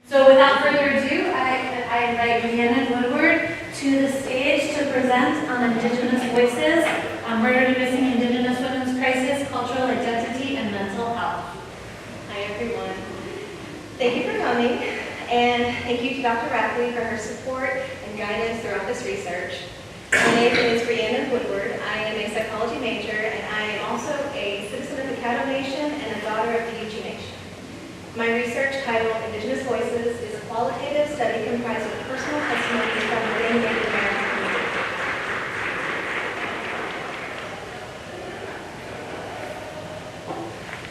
So without further ado, I invite Rhiannon Woodward to the stage to present on Indigenous voices, murdered and missing Indigenous women's crisis, cultural identity, and mental health. Hi everyone. Thank you for coming, and thank you to Dr. Rackley for her support and guidance throughout this research. My name is Rhiannon Woodward. I am a psychology major, and I am also a citizen of the Caddo Nation and a daughter of the Yuchi Nation. My research, titled Indigenous Voices, is a qualitative study comprised of personal testimonies from within Native American communities.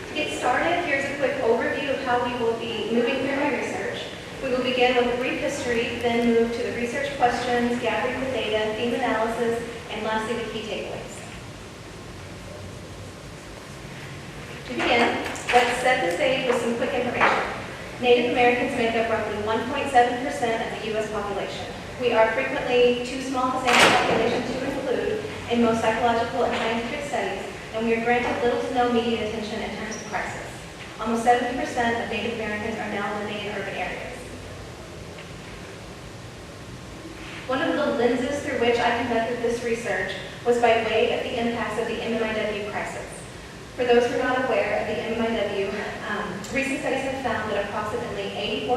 To get started, here's a quick overview of how we will be moving through my research. We will begin with a brief history, then move to the research questions, gathering the data, theme analysis, and lastly, the key takeaways. To begin, let's set the stage with some quick information. Native Americans make up roughly 1.7% of the U.S. population. We are frequently too small a sample population to include in most psychological and scientific studies, and we are granted little to no media attention in times of crisis. Almost 70% of Native Americans are now living in urban areas. One of the lenses through which I conducted this research was by way of the impacts of the MMIW crisis. For those who are not aware of the MMIW, recent studies have found that approximately 84%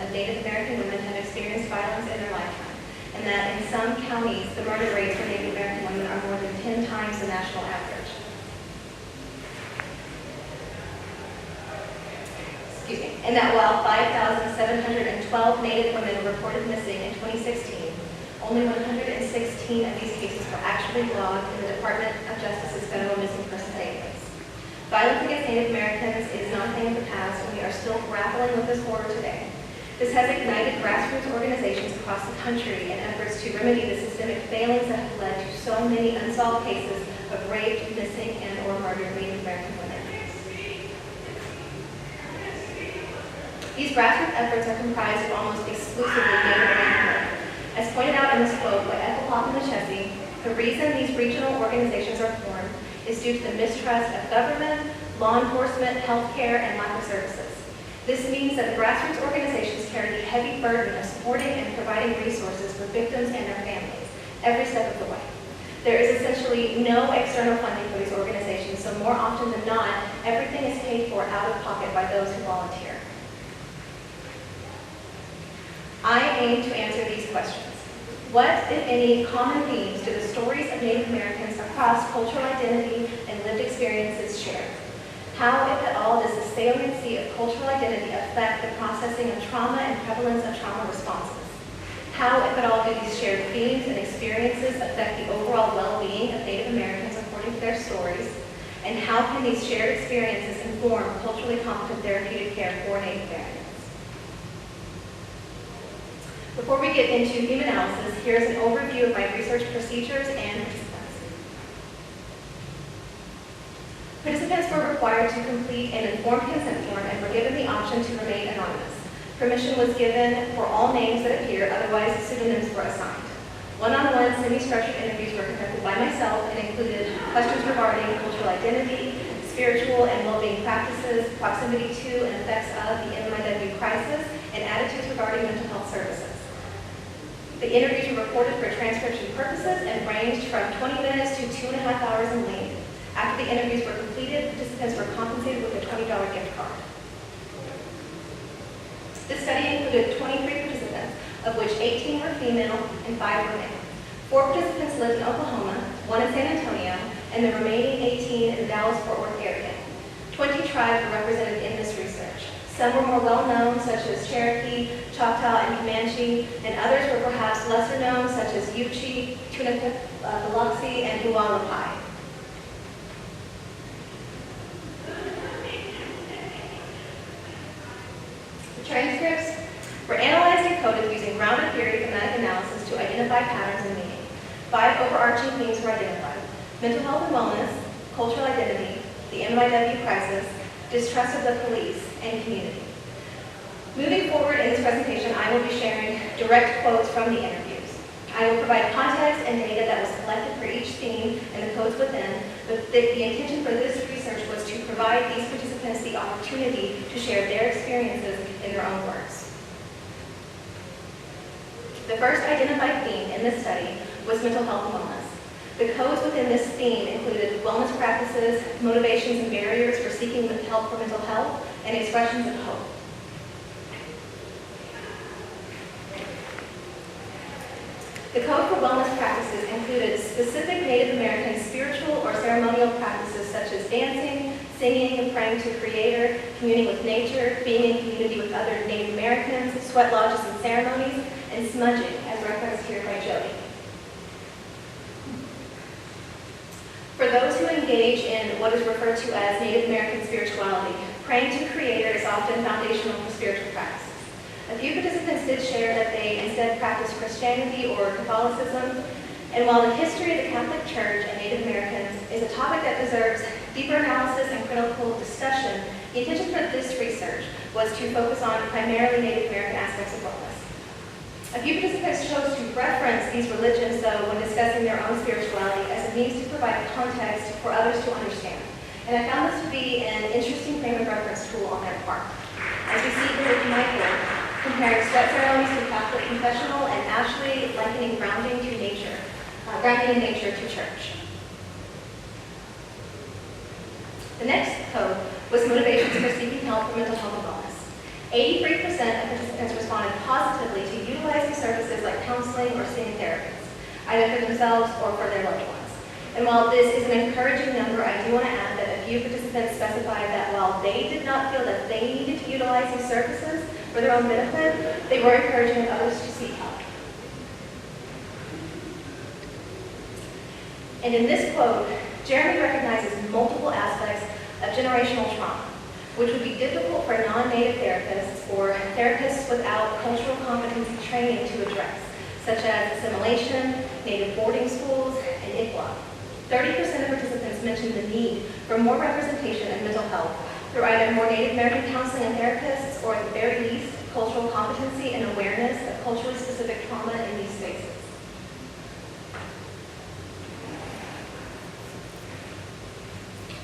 of Native American women have experienced violence in their lifetime, and that in some counties, the murder rates for Native American women are more than 10 times the national average. Excuse me. And that while 5,712 Native women were reported missing in 2016, only 116 of these cases were actually logged in the Department of Justice's Federal Missing Persons Database. Violence against Native Americans is not a thing of the past, and we are still grappling with this horror today. This has ignited grassroots organizations across the country in efforts to remedy the systemic failings that have led to so many unsolved cases of raped, missing, and or murdered Native American women. These grassroots efforts are comprised of almost exclusively Native American women. As pointed out in this quote by Ethel Hoffman-Lachesi, the reason these regional organizations are formed is due to the mistrust of government, law enforcement, healthcare, and lack of services. This means that the grassroots organizations carry the heavy burden of supporting and providing resources for victims and their families every step of the way. There is essentially no external funding for these organizations, so more often than not, everything is paid for out of pocket by those who volunteer. I aim to answer these questions. What, if any, common themes do the stories of Native Americans across cultural identity and lived experiences share? How, if at all, does the saliency of cultural identity affect the processing of trauma and prevalence of trauma responses? How, if at all, do these shared themes and experiences affect the overall well-being of Native Americans according to their stories? And how can these shared experiences inform culturally competent therapeutic care for Native Americans? Before we get into theme analysis, here's an overview of my research procedures and participants. Participants were required to complete an informed consent form and were given the option to remain anonymous. Permission was given for all names that appear, otherwise pseudonyms were assigned. One-on-one, semi-structured interviews were conducted by myself and included questions regarding cultural identity, spiritual and well-being practices, proximity to and effects of the MMIW crisis, and attitudes regarding mental health services. The interviews were recorded for transcription purposes and ranged from 20 minutes to 2.5 hours in length. After the interviews were completed, participants were compensated with a $20 gift card. This study included 23 participants, of which 18 were female and 5 were male. 4 participants lived in Oklahoma, 1 in San Antonio, and the remaining 18 in the Dallas-Fort Worth area. 20 tribes were represented in this research. Some were more well-known, such as Cherokee, Choctaw, and Comanche, and others were perhaps lesser known, such as Yuchi, Tunica, Biloxi, and Hualapai. The transcripts were analyzed and coded using grounded theory thematic analysis to identify patterns and meaning. 5 overarching themes were identified: mental health and wellness, cultural identity, the MMIW crisis, distrust of the police, and community. Moving forward in this presentation, I will be sharing direct quotes from the interviews. I will provide context and data that was collected for each theme and the codes within, but the intention for this research was to provide these participants the opportunity to share their experiences in their own words. The first identified theme in this study was mental health and wellness. The codes within this theme included wellness practices, motivations and barriers for seeking help for mental health, and expressions of hope. The code for wellness practices included specific Native American spiritual or ceremonial practices such as dancing, singing and praying to Creator, communing with nature, being in community with other Native Americans, sweat lodges and ceremonies, and smudging, as referenced here by Jody. For those who engage in what is referred to as Native American spirituality, praying to Creator is often foundational for spiritual practices. A few participants did share that they instead practice Christianity or Catholicism, and while the history of the Catholic Church and Native Americans is a topic that deserves deeper analysis and critical discussion, the intention for this research was to focus on primarily Native American aspects of wellness. A few participants chose to reference these religions, though, when discussing their own spirituality, as a means to provide context for others to understand. And I found this to be an interesting frame of reference tool on their part. As we see here with Michael, comparing sweat ceremonies to Catholic confessional, and Ashley likening grounding to nature, grounding in nature to church. The next code was motivations for seeking help for mental health and wellness. 83% of participants responded positively to utilizing services like counseling or seeing therapists, either for themselves or for their loved ones. And while this is an encouraging number, I do want to add that a few participants specified that while they did not feel that they needed to utilize these services for their own benefit, they were encouraging others to seek help. And in this quote, Jeremy recognizes multiple aspects of generational trauma, which would be difficult for non-native therapists or therapists without cultural competency training to address, such as assimilation, native boarding schools, and ICWA. 30% of participants mentioned the need for more representation in mental health through either more Native American counseling and therapists, or at the very least, cultural competency and awareness of culturally specific trauma in these spaces.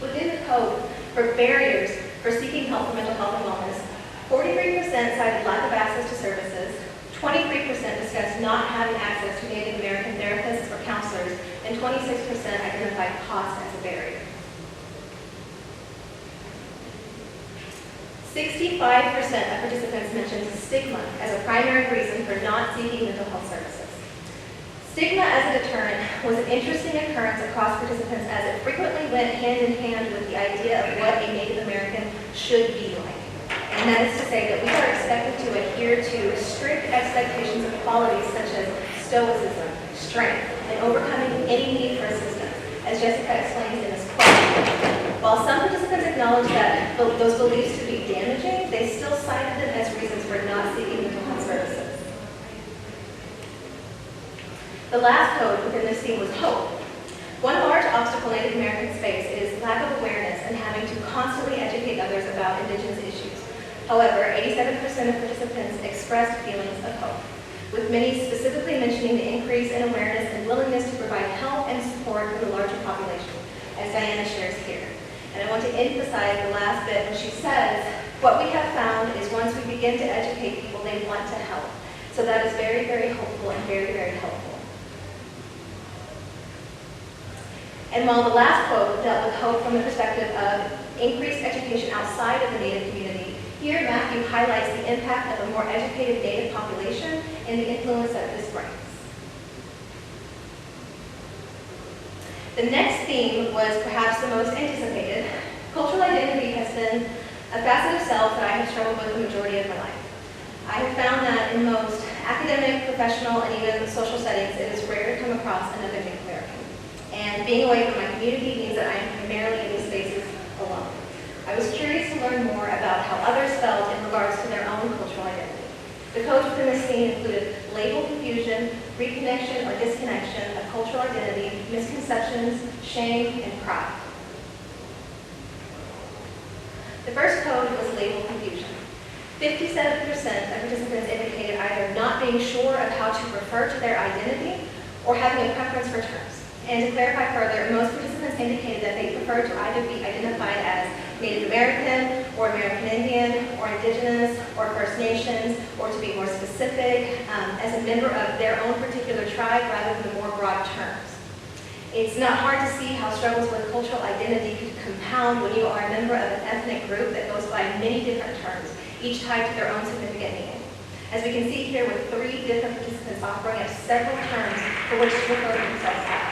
Within the code for barriers for seeking help for mental health and wellness, 43% cited lack of access to services, 23% discussed not having access to Native American therapists or counselors, and 26% identified cost as a barrier. 65% of participants mentioned stigma as a primary reason for not seeking mental health services. Stigma as a deterrent was an interesting occurrence across participants, as it frequently went hand in hand with the idea of what a Native American should be like. And that is to say that we are expected to adhere to strict expectations of qualities such as stoicism, strength, and overcoming any need for assistance, as Jessica explains in this quote. While some participants acknowledged that those beliefs to be damaging, they still cited them as reasons for not seeking mental health services. The last code within this theme was hope. One large obstacle Native Americans face is lack of awareness and having to constantly educate others about Indigenous issues. However, 87% of participants expressed feelings of hope, with many specifically mentioning the increase in awareness and willingness to provide help and support for the larger population, as Diana shares here. And I want to emphasize the last bit when she says, what we have found is once we begin to educate people, they want to help. So that is very, very hopeful and very, very helpful. And while the last quote dealt with hope from the perspective of increased education outside of the Native community, here Matthew highlights the impact of a more educated Native population and the influence that this brings. The next theme was perhaps the most anticipated. Cultural identity has been a facet of self that I have struggled with the majority of my life. I have found that in most academic, professional, and even social settings, it is rare to come across an authentic American. And being away from my community means that I am primarily in these spaces alone. I was curious to learn more about how others felt in regards to their own cultural identity. The codes within this theme included label confusion, reconnection or disconnection of cultural identity, misconceptions, shame, and pride. The first code was label confusion. 57% of participants indicated either not being sure of how to refer to their identity or having a preference for terms. And to clarify further, most participants indicated that they prefer to either be identified as Native American, or American Indian, or Indigenous, or First Nations, or to be more specific as a member of their own particular tribe rather than the more broad terms. It's not hard to see how struggles with cultural identity could compound when you are a member of an ethnic group that goes by many different terms, each tied to their own significant meaning. As we can see here with 3 different participants offering up several terms for which to refer to themselves as.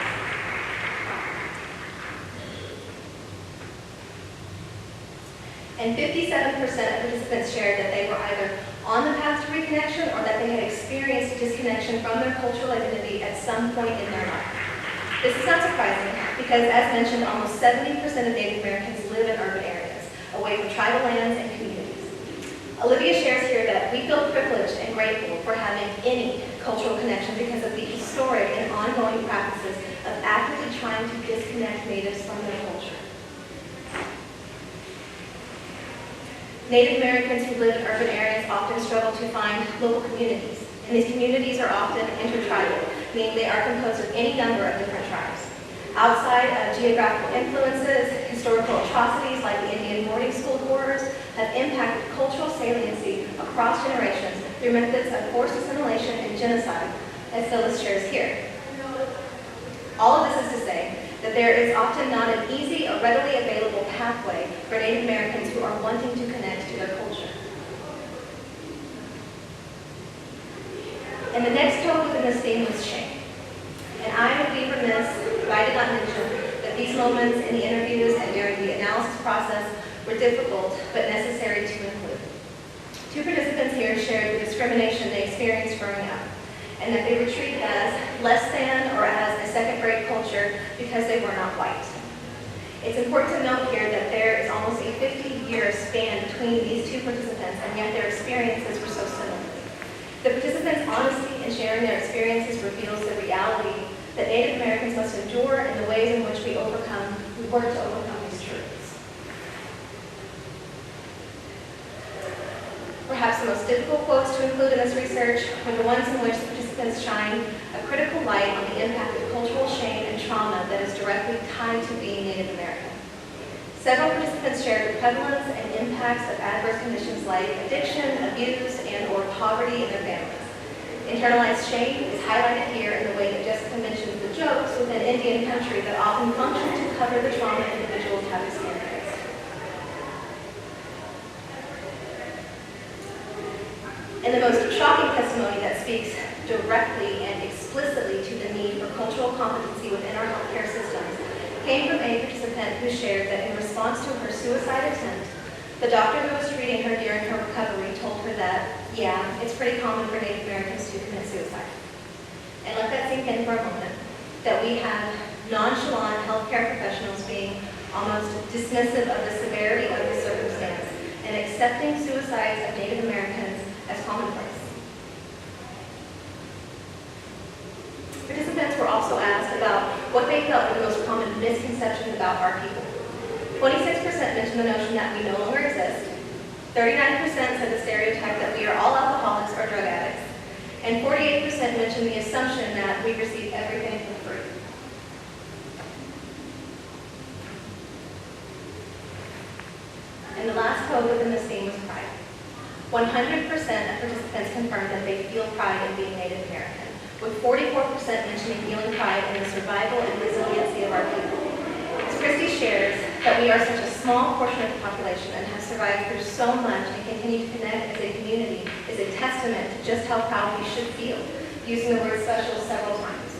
And 57% of participants shared that they were either on the path to reconnection or that they had experienced disconnection from their cultural identity at some point in their life. This is not surprising because, as mentioned, almost 70% of Native Americans live in urban areas, away from tribal lands and communities. Olivia shares here that we feel privileged and grateful for having any cultural connection because of the historic and ongoing practices of actively trying to disconnect Natives from their culture. Native Americans who live in urban areas often struggle to find local communities, and these communities are often intertribal, meaning they are composed of any number of different tribes. Outside of geographical influences, historical atrocities like the Indian boarding school horrors have impacted cultural saliency across generations through methods of forced assimilation and genocide, as Phyllis shares here. All of this is to say that there is often not an easy or readily available pathway for Native Americans who are wanting to connect to their culture. And the next code within this theme was shame. And I would be remiss if I did not mention that these moments in the interviews and during the analysis process were difficult but necessary to include. 2 participants here shared the discrimination they experienced growing up, and that they were treated as less than or as a second-grade culture because they were not white. It's important to note here that there is almost a 50-year span between these 2 participants, and yet their experiences were so similar. The participants' honesty in sharing their experiences reveals the reality that Native Americans must endure and the ways in which we work to overcome these truths. Perhaps the most difficult quotes to include in this research were the ones in which the participants shine a critical light on the impact of cultural shame and trauma that is directly tied to being Native American. Several participants shared the prevalence and impacts of adverse conditions like addiction, abuse, and/or poverty in their families. Internalized shame is highlighted here in the way that Jessica mentioned the jokes within Indian country that often function to cover the trauma individuals have experienced. And the most shocking testimony that speaks directly and explicitly to the need for cultural competency within our healthcare systems came from a participant who shared that in response to her suicide attempt, the doctor who was treating her during her recovery told her that, yeah, it's pretty common for Native Americans to commit suicide. And let that sink in for a moment, that we have nonchalant healthcare professionals being almost dismissive of the severity of the circumstance and accepting suicides of Native Americans as commonplace. Participants were also asked about what they felt were the most common misconceptions about our people. 26% mentioned the notion that we no longer exist. 39% said the stereotype that we are all alcoholics or drug addicts. And 48% mentioned the assumption that we receive everything for free. And the last code within this theme was pride. 100% of participants confirmed that they feel pride in being Native American, with 44% mentioning feeling pride in the survival and resiliency of our people. As Christy shares, that we are such a small portion of the population and have survived through so much and continue to connect as a community is a testament to just how proud we should feel, using the word special several times.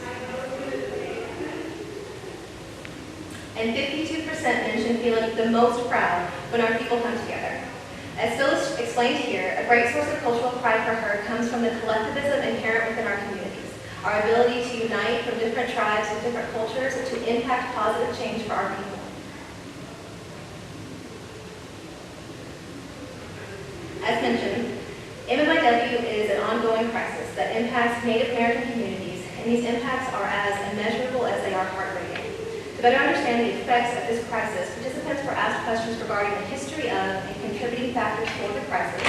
And 52% mentioned feeling the most proud when our people come together. As Phyllis explained here, a great source of cultural pride for her comes from the collectivism inherent within our communities, our ability to unite from different tribes with different cultures to impact positive change for our people. As mentioned, MMIW is an ongoing crisis that impacts Native American communities, and these impacts are as immeasurable as they are heartbreaking. To better understand the effects of this crisis, participants were asked questions regarding the history of and contributing factors for the crisis,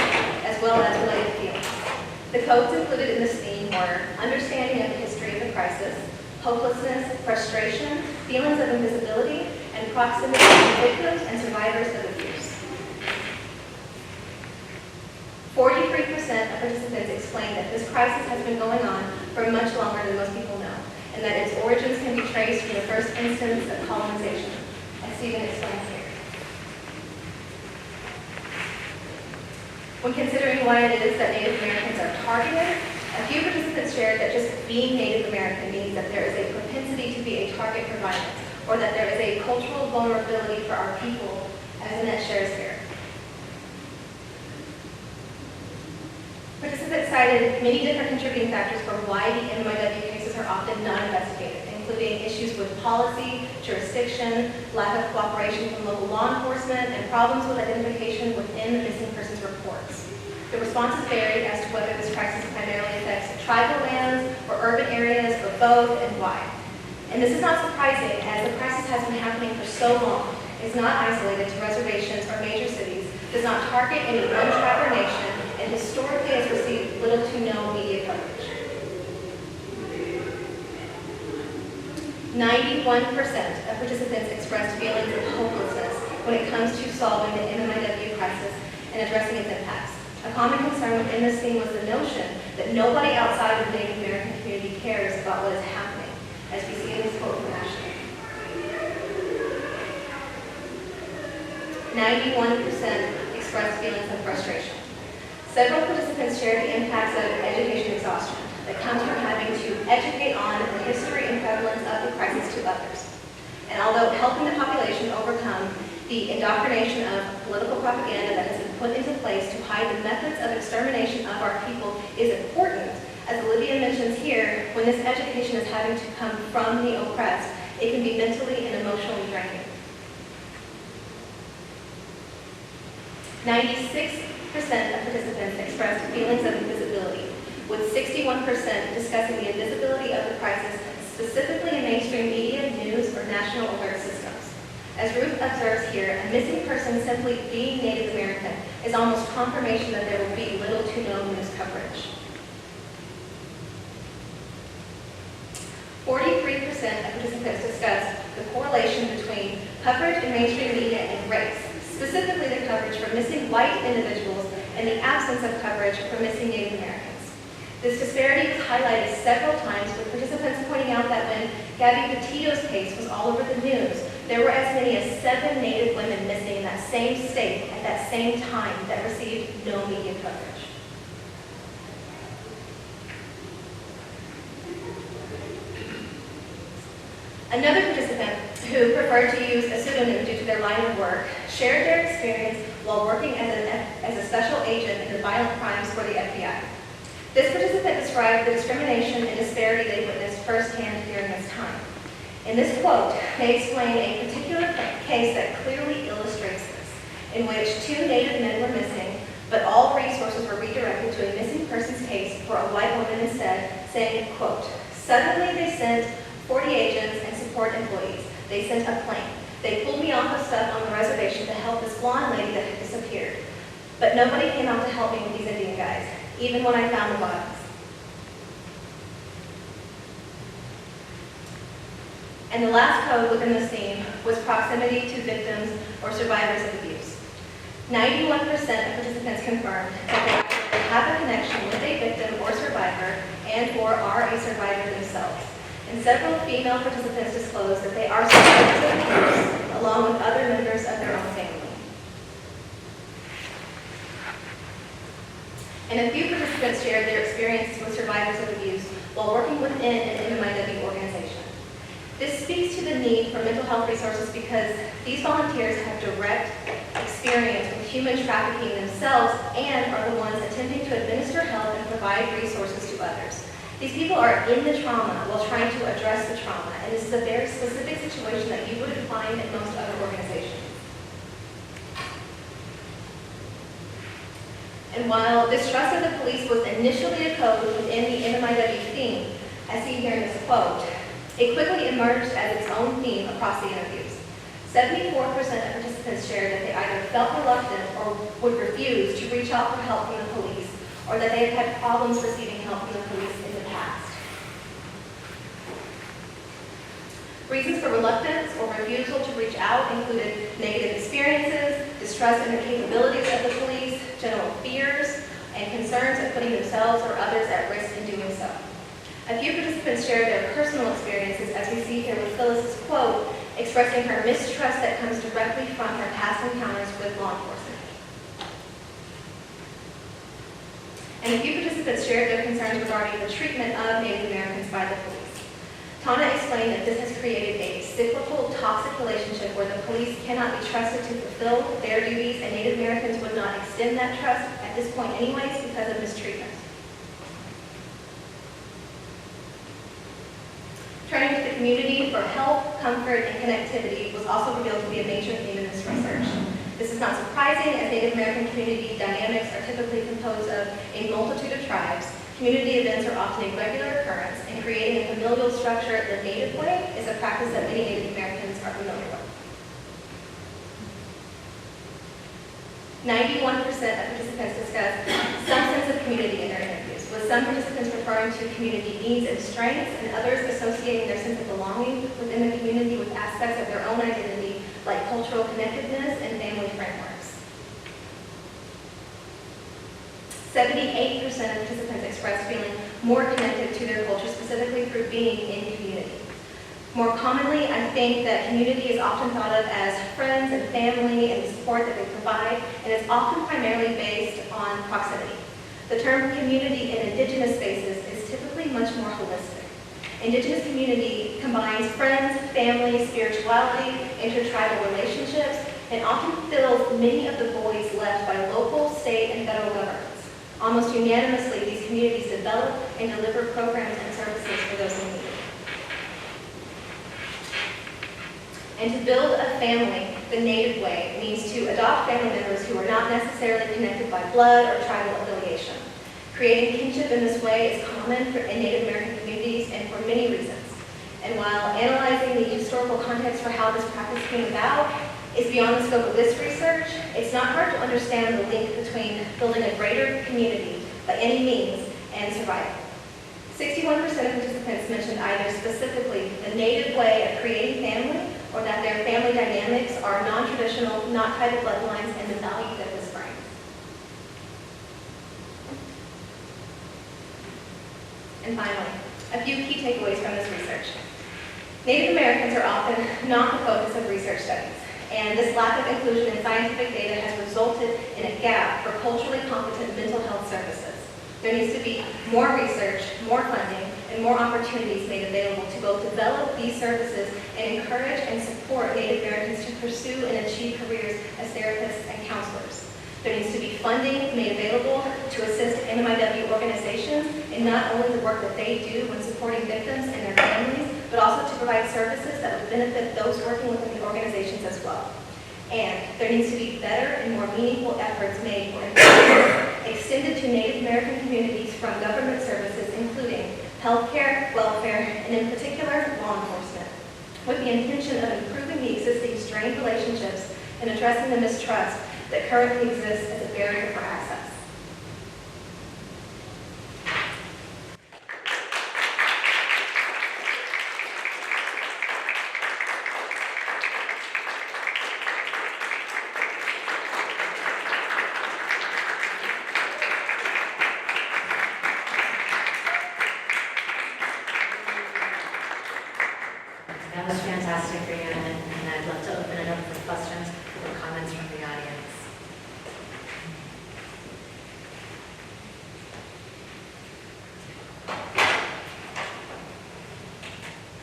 as well as related feelings. The codes included in this theme were understanding of the history of the crisis, hopelessness, frustration, feelings of invisibility, and proximity to victims and survivors of abuse. 43% of participants explained that this crisis has been going on for much longer than most people know, and that its origins can be traced from the first instance of colonization, as Stephen explains here. When considering why it is that Native Americans are targeted, a few participants shared that just being Native American means that there is a propensity to be a target for violence, or that there is a cultural vulnerability for our people, as Annette shares here. Participants cited many different contributing factors for why the MMIW cases are often not investigated, including issues with policy, jurisdiction, lack of cooperation from local law enforcement, and problems with identification within the missing persons reports. The responses varied as to whether this crisis primarily affects tribal lands or urban areas or both, and why. And this is not surprising, as the crisis has been happening for so long, is not isolated to reservations or major cities, does not target any one tribe or nation, and historically has received little to no media coverage. 91% of participants expressed feelings of hopelessness when it comes to solving the MMIW crisis and addressing its impacts. A common concern within this theme was the notion that nobody outside of the Native American community cares about what is happening, as we see in this quote from Ashley. 91% expressed feelings of frustration. Several participants shared the impacts of education exhaustion that comes from having to educate on the history and prevalence of the crisis to others. And although helping the population overcome the indoctrination of political propaganda that has been put into place to hide the methods of extermination of our people is important, as Olivia mentions here, when this education is having to come from the oppressed, it can be mentally and emotionally draining. 96% of participants expressed feelings of invisibility, with 61% discussing the invisibility of the crisis, specifically in mainstream media, news, or national alert systems. As Ruth observes here, a missing person simply being Native American is almost confirmation that there will be little to no news coverage. 43% of participants discussed the correlation between coverage in mainstream media and race, specifically the coverage for missing white individuals and the absence of coverage for missing Native Americans. This disparity was highlighted several times, with participants pointing out that when Gabby Petito's case was all over the news, there were as many as 7 Native women missing in that same state at that same time that received no media coverage. Another participant, who preferred to use a pseudonym due to their line of work, shared their experience while working as a special agent in the violent crimes for the FBI. This participant described the discrimination and disparity they witnessed firsthand during this time. In this quote, they explain a particular case that clearly illustrates this, in which 2 Native men were missing, but all resources were redirected to a missing persons case for a white woman instead, saying, quote, "Suddenly they sent 40 agents and support employees. They sent a plane. They pulled me off of stuff on the reservation to help this blonde lady that had disappeared. But nobody came out to help me with these Indian guys, even when I found the bodies." And the last code within this theme was proximity to victims or survivors of abuse. 91% of participants confirmed that they have a connection with a victim or survivor and/or are a survivor themselves. And several female participants disclosed that they are survivors of abuse, along with other members of their own family. And a few participants shared their experiences with survivors of abuse while working within an MMIW organization. This speaks to the need for mental health resources because these volunteers have direct experience with human trafficking themselves and are the ones attempting to administer help and provide resources to others. These people are in the trauma while trying to address the trauma, and this is a very specific situation that you wouldn't find in most other organizations. And while distrust of the police was initially a code within the MMIW theme, as seen here in this quote, it quickly emerged as its own theme across the interviews. 74% of participants shared that they either felt reluctant or would refuse to reach out for help from the police, or that they had had problems receiving help from the police in the past. Reasons for reluctance or refusal to reach out included negative experiences, distrust in the capabilities of the police, general fears, and concerns of putting themselves or others at risk in doing so. A few participants shared their personal experiences, as we see here with Phyllis's quote, expressing her mistrust that comes directly from her past encounters with law enforcement. And a few participants shared their concerns regarding the treatment of Native Americans by the police. Tana explained that this has created a cyclical, toxic relationship where the police cannot be trusted to fulfill their duties, and Native Americans would not extend that trust at this point anyways because of mistreatment. Turning to the community for help, comfort, and connectivity was also revealed to be a major theme in this research. This is not surprising, as Native American community dynamics are typically composed of a multitude of tribes. Community events are often a regular occurrence, and creating a familial structure the Native way is a practice that many Native Americans are familiar with. 91% of participants discussed some sense of community in their interviews, with some participants referring to community needs and strengths, and others associating their sense of belonging within the community with aspects of their own identity, like cultural connectedness and family frameworks. 78% of participants expressed feeling more connected to their culture, specifically through being in community. More commonly, I think that community is often thought of as friends and family and the support that they provide, and it's often primarily based on proximity. The term community in Indigenous spaces is typically much more holistic. Indigenous community combines friends, family, spirituality, intertribal relationships, and often fills many of the voids left by local, state, and federal governments. Almost unanimously, these communities develop and deliver programs and services for those in need. And to build a family the Native way means to adopt family members who are not necessarily connected by blood or tribal affiliation. Creating kinship in this way is common in Native American communities and for many reasons. And while analyzing the historical context for how this practice came about is beyond the scope of this research, it's not hard to understand the link between building a greater community by any means and survival. 61% of participants mentioned either specifically the Native way of creating family or that their family dynamics are non-traditional, not tied to bloodlines, and the value that this brings. And finally, a few key takeaways from this research. Native Americans are often not the focus of research studies, and this lack of inclusion in scientific data has resulted in a gap for culturally competent mental health services. There needs to be more research, more funding, and more opportunities made available to both develop these services and encourage and support Native Americans to pursue and achieve careers as therapists and counselors. There needs to be funding made available to assist NMIW organizations in not only the work that they do when supporting victims and their families, but also to provide services that would benefit those working within the organizations as well. And there needs to be better and more meaningful efforts made for information extended to Native American communities from government services, including healthcare, welfare, and in particular, law enforcement, with the intention of improving the existing strained relationships and addressing the mistrust that currently exists as a barrier for access. That was fantastic, Rhiannon, and I'd love to open it up for questions or comments from the audience.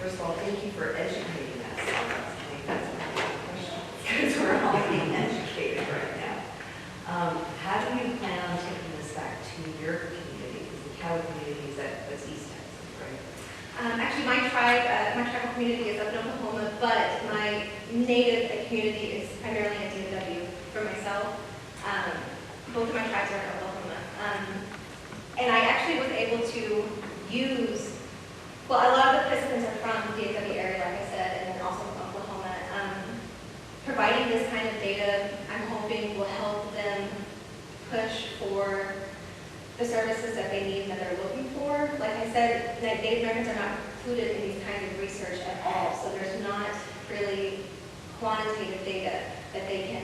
First of all, thank you for educating us. I think that's a good question, because we're all being educated right now. How do you plan on taking this back to your community? Because the Cattle community is that's East Texas, right? Actually, my tribal community is up in Oklahoma, but my native community is primarily in DFW for myself. Both of my tribes are in Oklahoma. And I actually was able to use, well, a lot of the participants are from the DFW area, like I said, and then also from Oklahoma. Providing this kind of data, I'm hoping will help them push for the services that they need and that they're looking for. Like I said, Native Americans are not included in these kinds of research at all, so there's not really quantitative data that they can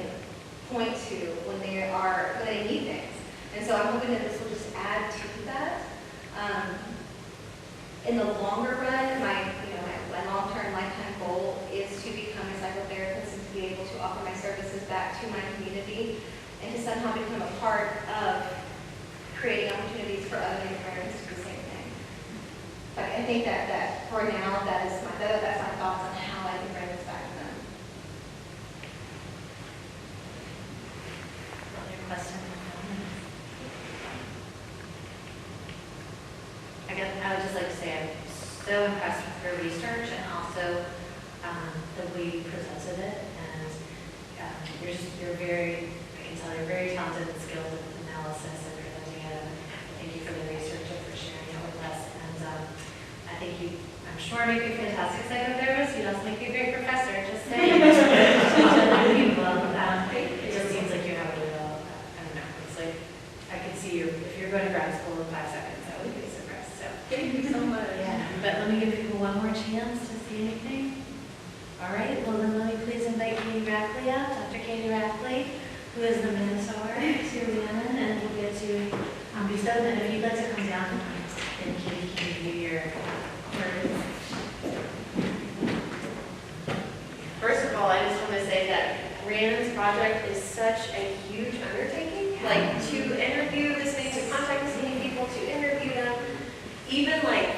point to when they need things. And so I'm hoping that this will just add to that. In the longer run, my long-term lifetime goal is to become a psychotherapist and to be able to offer my services back to my community and to somehow become a part of creating opportunities for other Native Americans to do the same thing. But I think that for now, that's my thoughts on how I can bring this back to them. Other questions? I would just like to say I'm so impressed with your research and also the way you presented it. And you're very, I can tell you're very talented and skilled with analysis and presenting it. And thank you for the research and for sharing it with us. And I think I'm sure make you a fantastic psychotherapist. You'd also make you a great professor, just saying. Other people. It just seems like you have a real, I don't know, it's like, I could see you, if you're going to grad school in 5 seconds, I would be surprised. So Thank you so much. yeah, but let me give people one more chance to see anything. All right, well then let me please invite Katie Rackley up, Dr. Katie Rackley, who is the mentor to Rhiannon, and we'll get to be so then if you'd like to come down, then Katie can give you your words. First of all, I just want to say that Rhiannon's project is such a huge undertaking. Like, to interview this many, to contact this many people, to interview them. Even like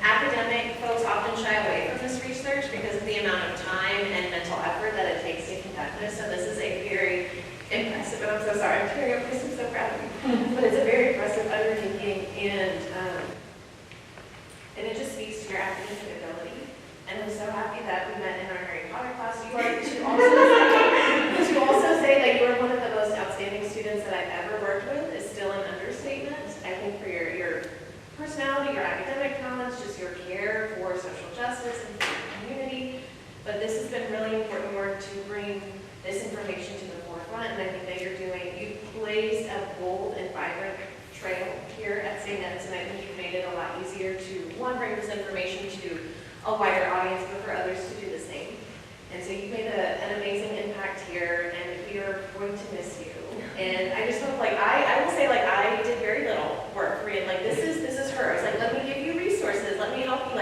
academic folks often shy away from this research because of the amount of time and mental effort that it takes to conduct this. So this is a very impressive, and I'm so sorry, I'm tearing up because I'm so proud of you. But it's a very impressive undertaking, and it just speaks to your academic ability. And I'm so happy that we met in our Harry Potter class. You are to also say that you are one of the most outstanding students that I've ever worked with is still an understatement. I think for your personality, your academic talents, just your care for social justice and for your community. But this has been really important work to bring this information to the forefront, and I think that you've blazed a bold and vibrant trail here at St. Ed's, and I think you've made it a lot easier to, one, bring this information to a wider audience, but for others to do the same. And so you've made an amazing impact here, and we are going to miss you. And I just hope, I will say, I did very little work for you. This is her. I was like, let me give you resources. Let me help you.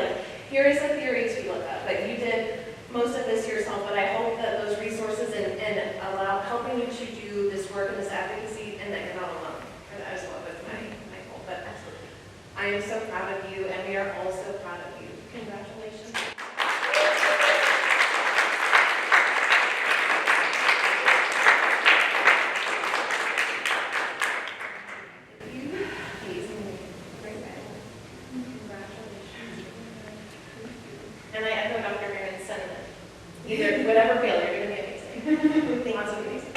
Here is the theories we look up. You did most of this yourself, but I hope that those resources and helping you to do this work and this advocacy, and that you're not alone. I just love it. My goal. But I am so proud of you, and we are all so proud of you. Congratulations. And I echo Dr. Rhiannon's sentiment. Either whatever failure, you're going to be amazing. Lots of amazing.